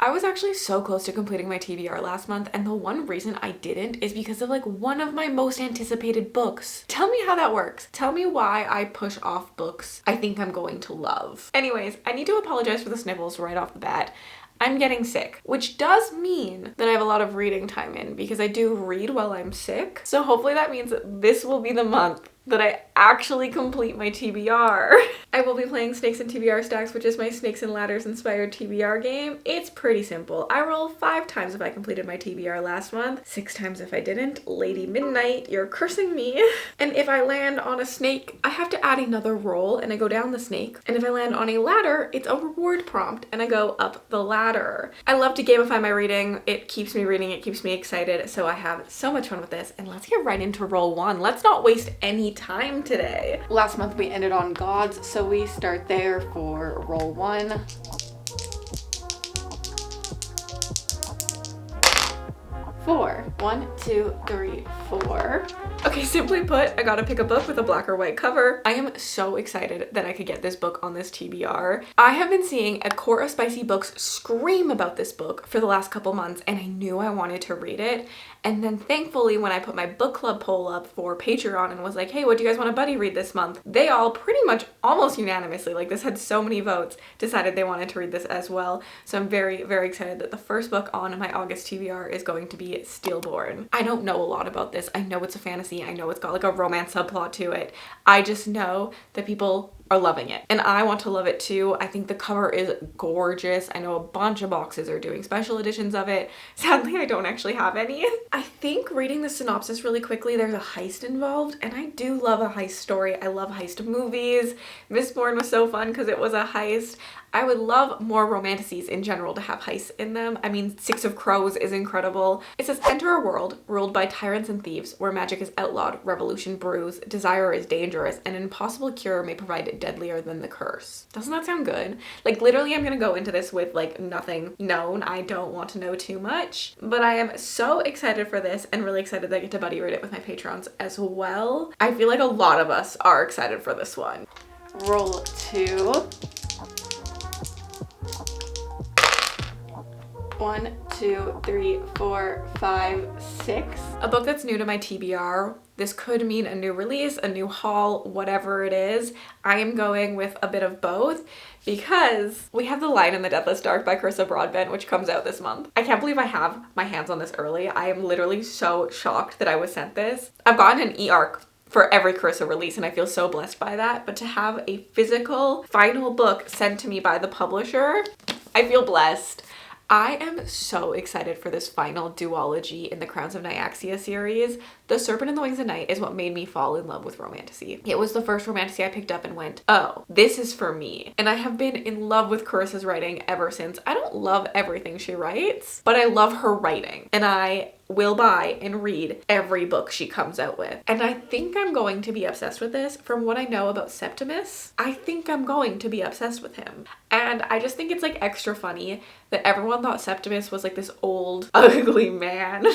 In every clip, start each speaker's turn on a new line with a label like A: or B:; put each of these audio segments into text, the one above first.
A: I was actually so close to completing my TBR last month, and the one reason I didn't is because of like one of my most anticipated books. Tell me how that works. Tell me why I push off books I think I'm going to love. Anyways, I need to apologize for the sniffles right off the bat. I'm getting sick, which does mean that I have a lot of reading time in because I do read while I'm sick. So hopefully that means that this will be the month that I actually complete my TBR. I will be playing Snakes and TBR Stacks, which is my Snakes and Ladders inspired TBR game. It's pretty simple. I roll 5 times if I completed my TBR last month, 6 times if I didn't. Lady Midnight, you're cursing me. And if I land on a snake, I have to add another roll and I go down the snake. And if I land on a ladder, it's a reward prompt and I go up the ladder. I love to gamify my reading. It keeps me reading, it keeps me excited. So I have so much fun with this. And let's get right into roll 1. Let's not waste any time today. Last month we ended on gods, so we start there for roll 1. 4. 1, 2, 3, 4. Okay, simply put, I gotta pick a book with a black or white cover. I am so excited that I could get this book on this TBR. I have been seeing a Court of Spicy Books scream about this book for the last couple months, and I knew I wanted to read it. And then thankfully, when I put my book club poll up for Patreon and was like, hey, what do you guys want to buddy read this month? They all pretty much almost unanimously, like this had so many votes, decided they wanted to read this as well. So I'm very, very excited that the first book on my August TBR is going to be Stillborn. I don't know a lot about this. I know it's a fantasy. I know it's got like a romance subplot to it. I just know that people are loving it and I want to love it too. I think the cover is gorgeous. I know a bunch of boxes are doing special editions of it. Sadly, I don't actually have any. I think reading the synopsis really quickly, there's a heist involved and I do love a heist story. I love heist movies. Mistborn was so fun because it was a heist. I would love more romantasies in general to have heists in them. I mean, Six of Crows is incredible. It says, enter a world ruled by tyrants and thieves where magic is outlawed, revolution brews, desire is dangerous, and an impossible cure may provide it deadlier than the curse. Doesn't that sound good? Like literally I'm gonna go into this with like nothing known. I don't want to know too much, but I am so excited for this and really excited that I get to buddy read it with my patrons as well. I feel like a lot of us are excited for this one. Roll 2. 1, 2, 3, 4, 5, 6. A book that's new to my TBR. This could mean a new release, a new haul, whatever it is. I am going with a bit of both because we have The Lion in the Deathless Dark by Carissa Broadbent, which comes out this month. I can't believe I have my hands on this early. I am literally so shocked that I was sent this. I've gotten an e-arc for every Carissa release and I feel so blessed by that, but to have a physical final book sent to me by the publisher, I feel blessed. I am so excited for this final duology in the Crowns of Nyaxia series. The Serpent and the Wings of Night is what made me fall in love with romantasy. It was the first romantasy I picked up and went, oh, this is for me. And I have been in love with Carissa's writing ever since. I don't love everything she writes, but I love her writing. And I will buy and read every book she comes out with. And I think I'm going to be obsessed with this. From what I know about Septimus, I think I'm going to be obsessed with him. And I just think it's like extra funny that everyone thought Septimus was like this old, ugly man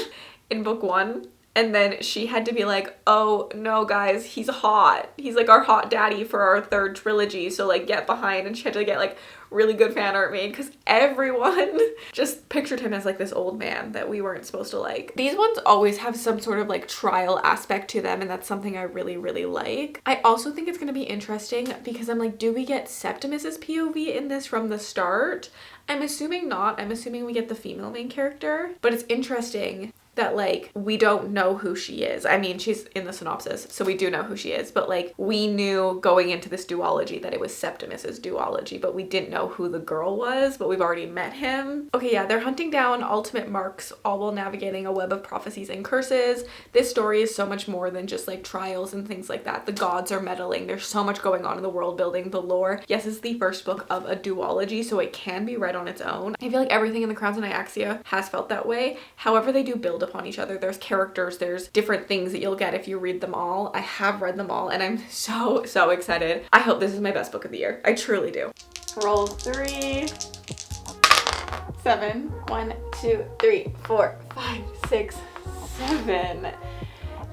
A: in book 1. And then she had to be like, oh no guys, he's hot. He's like our hot daddy for our 3rd trilogy. So like get behind. And she had to get like really good fan art made because everyone just pictured him as like this old man that we weren't supposed to like. These ones always have some sort of like trial aspect to them and that's something I really, really like. I also think it's going to be interesting because I'm like, do we get Septimus's POV in this from the start? I'm assuming not. I'm assuming we get the female main character, but it's interesting that like we don't know who she is. I mean, she's in the synopsis, so we do know who she is, but like we knew going into this duology that it was Septimus's duology, but we didn't know who the girl was, but we've already met him. Okay, yeah, they're hunting down ultimate marks, all while navigating a web of prophecies and curses. This story is so much more than just like trials and things like that. The gods are meddling. There's so much going on in the world building, the lore. Yes, it's the first book of a duology, so it can be read on its own. I feel like everything in the Crowns of Nyaxia has felt that way. However, they do build upon each other. There's characters, there's different things that you'll get if you read them all. I have read them all and I'm so excited. I hope this is my best book of the year. I truly do. Roll 3. 7. 1, 2, 3, 4, 5, 6, 7.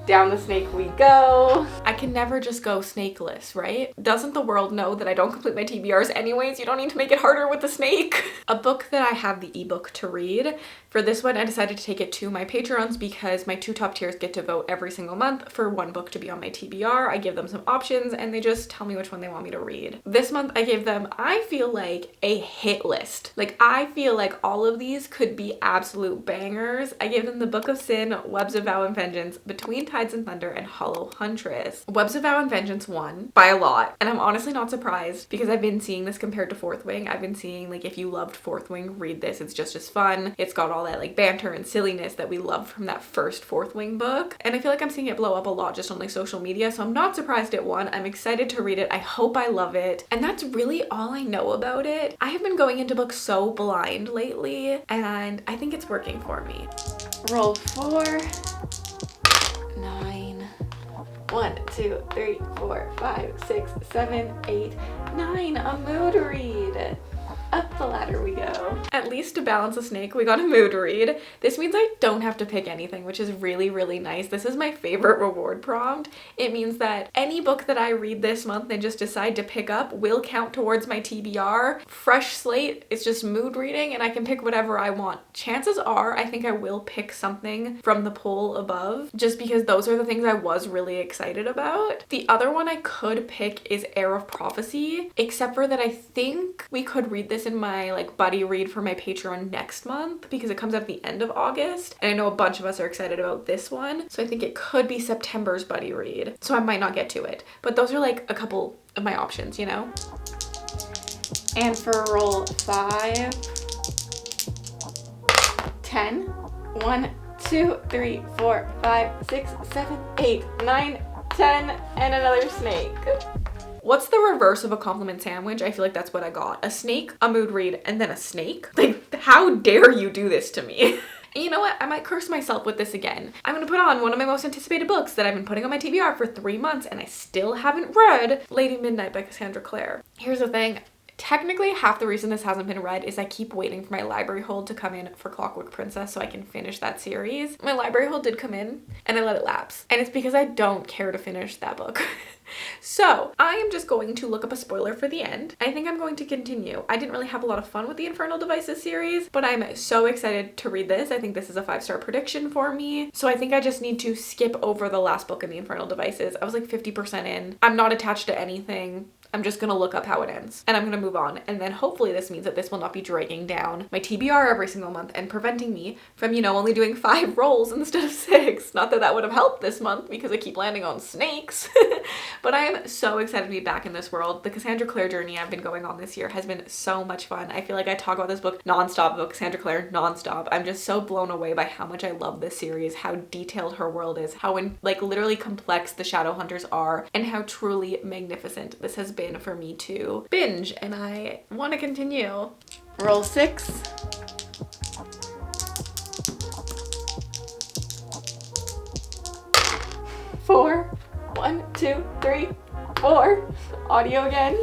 A: Down the snake we go. I can never just go snakeless, right? Doesn't the world know that I don't complete my TBRs anyways? You don't need to make it harder with the snake. A book that I have the ebook to read. For this one, I decided to take it to my Patreons because my 2 top tiers get to vote every single month for one book to be on my TBR. I give them some options and they just tell me which one they want me to read. This month I gave them, I feel like, a hit list. Like, I feel like all of these could be absolute bangers. I gave them The Book of Sin, Webs of Vow and Vengeance, Between Tides and Thunder, and Hollow Huntress. Webs of Vow and Vengeance won by a lot, and I'm honestly not surprised because I've been seeing this compared to Fourth Wing. I've been seeing, like, if you loved Fourth Wing, read this. It's just as fun. It's got all that, like, banter and silliness that we loved from that first Fourth Wing book, and I feel like I'm seeing it blow up a lot just on, like, social media, so I'm not surprised it won. I'm excited to read it. I hope I love it, and that's really all I know about it. I have been going into books so blind lately, and I think it's working for me. Roll 4, 9, 1, 2, 3, 4, 5, 6, 7, 8, 9. A mood read. Up the ladder we go. At least to balance a snake, we got a mood read. This means I don't have to pick anything, which is really, really nice. This is my favorite reward prompt. It means that any book that I read this month and just decide to pick up will count towards my TBR. Fresh slate, it's just mood reading and I can pick whatever I want. Chances are, I think I will pick something from the poll above, just because those are the things I was really excited about. The other one I could pick is Heir of Prophecy, except for that I think we could read this in my, like, buddy read for my Patreon next month because it comes out at the end of August, and I know a bunch of us are excited about this one, so I think it could be September's buddy read, so I might not get to it, but those are like a couple of my options, you know. And for roll 5, 10, 1, 2, 3, 4, 5, 6, 7, 8, 9, 10, and another snake. What's the reverse of a compliment sandwich? I feel like that's what I got. A snake, a mood read, and then a snake? Like, how dare you do this to me? And you know what? I might curse myself with this again. I'm gonna put on one of my most anticipated books that I've been putting on my TBR for 3 months and I still haven't read, Lady Midnight by Cassandra Clare. Here's the thing. Technically, half the reason this hasn't been read is I keep waiting for my library hold to come in for Clockwork Princess so I can finish that series. My library hold did come in and I let it lapse. And it's because I don't care to finish that book. So I am just going to look up a spoiler for the end. I think I'm going to continue. I didn't really have a lot of fun with the Infernal Devices series, but I'm so excited to read this. I think this is a 5-star prediction for me. So I think I just need to skip over the last book in the Infernal Devices. I was like 50% in. I'm not attached to anything. I'm just gonna look up how it ends and I'm gonna move on, and then hopefully this means that this will not be dragging down my TBR every single month and preventing me from, you know, only doing 5 rolls instead of 6. Not that that would have helped this month because I keep landing on snakes. But I am so excited to be back in this world. The Cassandra Clare journey I've been going on this year has been so much fun. I feel like I talk about this book nonstop, about Cassandra Clare nonstop. I'm just so blown away by how much I love this series, how detailed her world is, how like literally complex the Shadowhunters are, and how truly magnificent this has been for me to binge, and I want to continue. Roll 6. 4. 1, 2, 3, 4. Audio again.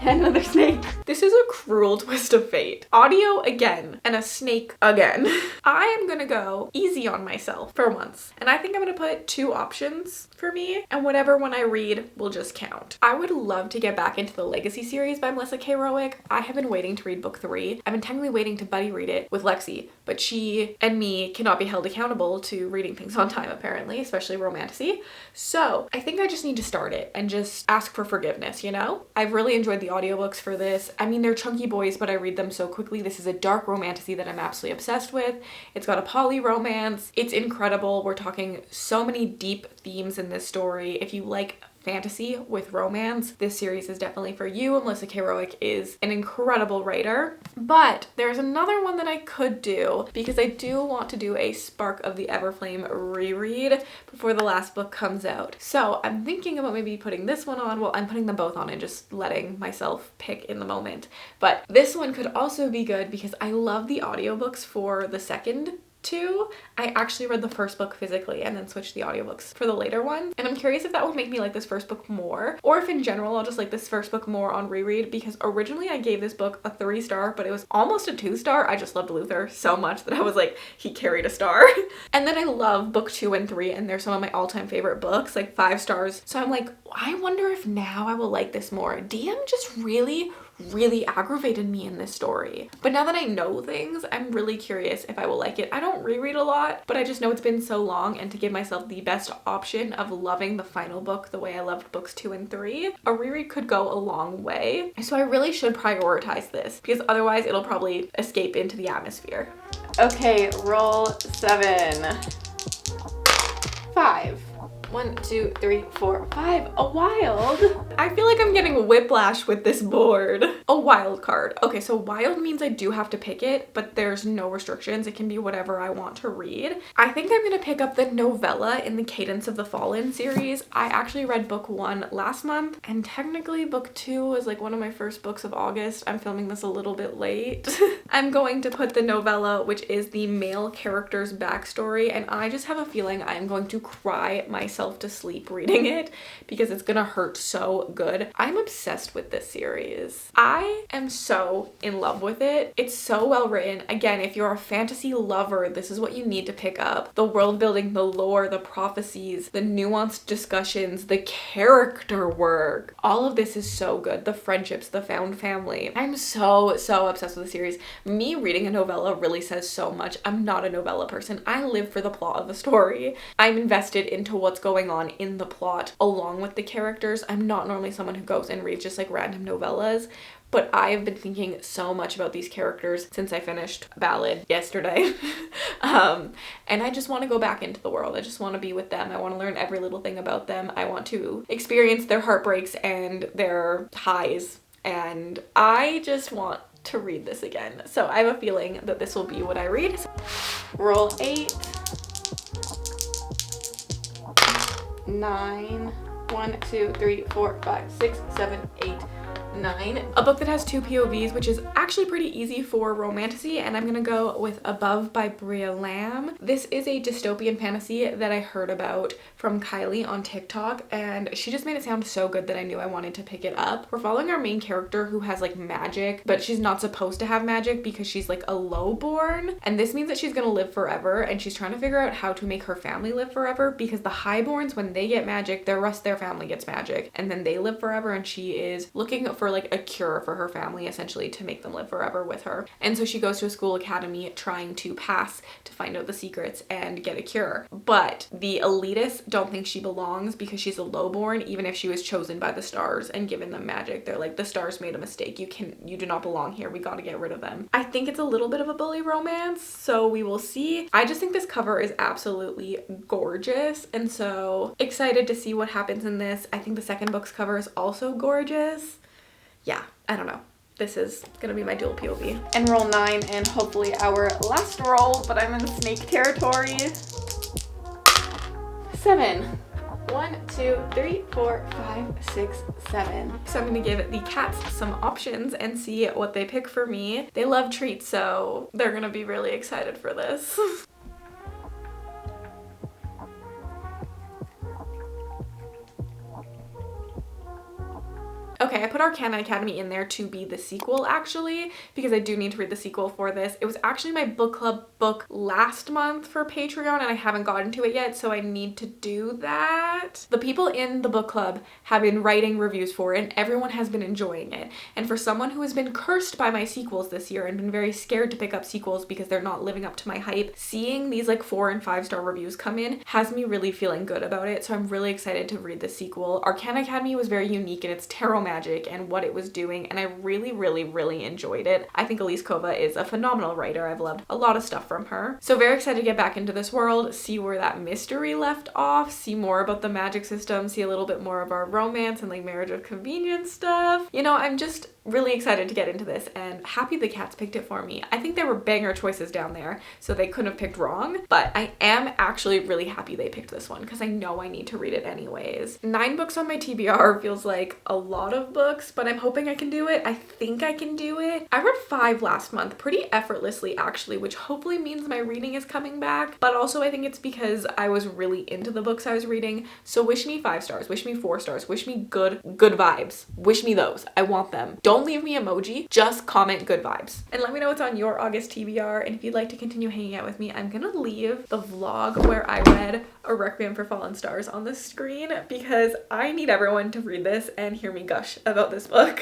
A: And another snake. This is a cruel twist of fate. Audio again and a snake again. I am gonna go easy on myself for once. And I think I'm gonna put 2 options for me, and whatever one I read will just count. I would love to get back into the Legacy series by Melissa K. Rowick. I have been waiting to read book 3. I've been technically waiting to buddy read it with Lexi, but she and me cannot be held accountable to reading things on time apparently, especially romantasy. So I think I just need to start it and just ask for forgiveness, you know? I've really enjoyed the audiobooks for this. I mean, they're chunky boys, but I read them so quickly. This is a dark romantasy that I'm absolutely obsessed with. It's got a poly romance. It's incredible. We're talking so many deep themes in this story. If you like fantasy with romance, this series is definitely for you. Melissa K. Rowick is an incredible writer. But there's another one that I could do because I do want to do a Spark of the Everflame reread before the last book comes out. So I'm thinking about maybe putting this one on. Well, I'm putting them both on and just letting myself pick in the moment. But this one could also be good because I love the audiobooks for the second 2. I actually read the first book physically and then switched the audiobooks for the later one. And I'm curious if that would make me like this first book more, or if in general I'll just like this first book more on reread, because originally I gave this book a 3-star, but it was almost a 2-star. I just loved Luther so much that I was like, he carried a star. And then I love book 2 and 3, and they're some of my all-time favorite books, like 5 stars. So I'm like, I wonder if now I will like this more. DM just really aggravated me in this story. But now that I know things, I'm really curious if I will like it. I don't reread a lot, but I just know it's been so long, and to give myself the best option of loving the final book the way I loved books 2 and 3, a reread could go a long way. So I really should prioritize this, because otherwise it'll probably escape into the atmosphere. Okay, roll 7. 5. 1, 2, 3, 4, 5. A wild. I feel like I'm getting whiplash with this board. A wild card. Okay, so wild means I do have to pick it, but there's no restrictions. It can be whatever I want to read. I think I'm gonna pick up the novella in the Cadence of the Fallen series. I actually read book 1 last month, and technically book 2 was like one of my first books of August. I'm filming this a little bit late. I'm going to put the novella, which is the male character's backstory, and I just have a feeling I'm going to cry myself to sleep reading it because it's gonna hurt so good. I'm obsessed with this series. I am so in love with it. It's so well written. Again, if you're a fantasy lover, this is what you need to pick up. The world building, the lore, the prophecies, the nuanced discussions, the character work. All of this is so good. The friendships, the found family. I'm so obsessed with the series. Me reading a novella really says so much. I'm not a novella person. I live for the plot of the story. I'm invested into what's going on in the plot along with the characters. I'm not normally someone who goes and reads just like random novellas, but I have been thinking so much about these characters since I finished Ballad yesterday. And I just want to go back into the world. I just want to be with them. I want to learn every little thing about them. I want to experience their heartbreaks and their highs, and I just want to read this again. So I have a feeling that this will be what I read. Roll 8. 9. 1, 2, 3, 4, 5, 6, 7, 8, 9. A book that has 2 POVs, which is actually pretty easy for romantasy, and I'm gonna go with Above by Bria Lamb. This is a dystopian fantasy that I heard about from Kylie on TikTok, and she just made it sound so good that I knew I wanted to pick it up. We're following our main character who has like magic, but she's not supposed to have magic because she's like a lowborn, and this means that she's gonna live forever, and she's trying to figure out how to make her family live forever, because the highborns, when they get magic, the rest of their family gets magic, and then they live forever, and she is looking for like a cure for her family essentially to make them live forever with her. And so she goes to a school academy trying to pass to find out the secrets and get a cure. But the elitists don't think she belongs because she's a lowborn, even if she was chosen by the stars and given them magic. They're like, the stars made a mistake. You do not belong here. We got to get rid of them. I think it's a little bit of a bully romance, so we will see. I just think this cover is absolutely gorgeous, and so excited to see what happens in this. I think the second book's cover is also gorgeous. Yeah, I don't know. This is gonna be my dual POV. And roll 9, and hopefully our last roll, but I'm in snake territory. 7. 1, 2, 3, 4, 5, 6, 7. So I'm gonna give the cats some options and see what they pick for me. They love treats, so they're gonna be really excited for this. Okay, I put Arcana Academy in there to be the sequel actually, because I do need to read the sequel for this. It was actually my book club book last month for Patreon, and I haven't gotten to it yet, so I need to do that. The people in the book club have been writing reviews for it, and everyone has been enjoying it. And for someone who has been cursed by my sequels this year and been very scared to pick up sequels because they're not living up to my hype, seeing these like 4 and 5 star reviews come in has me really feeling good about it. So I'm really excited to read the sequel. Arcana Academy was very unique in its tarot magic and what it was doing, and I really enjoyed it. I think Elise Kova is a phenomenal writer. I've loved a lot of stuff from her. So very excited to get back into this world, see where that mystery left off, see more about the magic system, see a little bit more of our romance and like marriage of convenience stuff. You know, I'm just really excited to get into this and happy the cats picked it for me. I think there were banger choices down there, so they couldn't have picked wrong, but I am actually really happy they picked this one because I know I need to read it anyways. 9 books on my TBR feels like a lot of of books, but I'm hoping I can do it. I think I can do it. I read 5 last month pretty effortlessly actually, which hopefully means my reading is coming back, but also I think it's because I was really into the books I was reading. So wish me 5 stars, wish me 4 stars, wish me good vibes. Wish me those. I want them. Don't leave me emoji, just comment good vibes. And let me know what's on your August TBR, and if you'd like to continue hanging out with me, I'm gonna leave the vlog where I read A Requiem for Fallen Stars on the screen because I need everyone to read this and hear me gush about this book.